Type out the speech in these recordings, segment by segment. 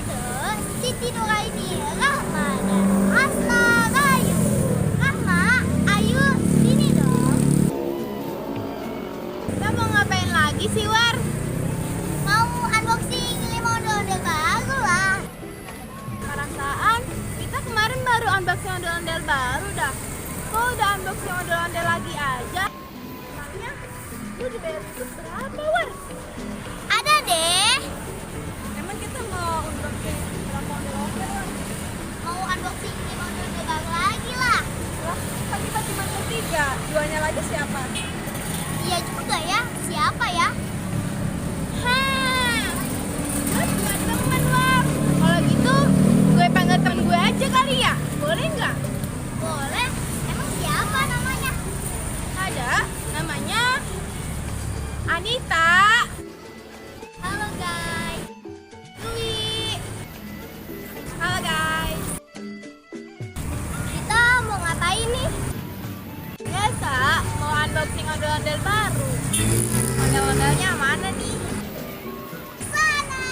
ke Siti Nuraini Rahma dan Asna Rayu. Rahma, ayo sini dong. Kita mau ngapain lagi sih, War? Mau unboxing 5 ondel-ondel baru lah. Perasaan kita kemarin baru unboxing ondel-ondel baru dah. Kok udah unboxing ondel-ondel lagi aja? Emangnya lu dibayar itu berapa, War? Ada deh. Emang kita mau unboxing berapa ondel-ondel, War? Mau unboxing 5 ondel-ondel baru lagi lah. Wah, kan kita cuma bertiga. Duanya lagi siapa? Iya juga ya. Siapa ya? Terus buat temen, War. Kalau gitu, gue panggil temen gue aja kali ya? Boleh nggak? Boleh. Emang siapa namanya? Ada, namanya Anita. Halo guys. Dwi. Halo guys. Kita mau ngapain nih? Biasa mau unboxing ondel-ondel baru. Ondel-ondelnya mana nih? Sana.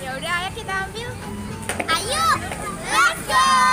Ya udah, ayo kita ambil. Ayo, let's go.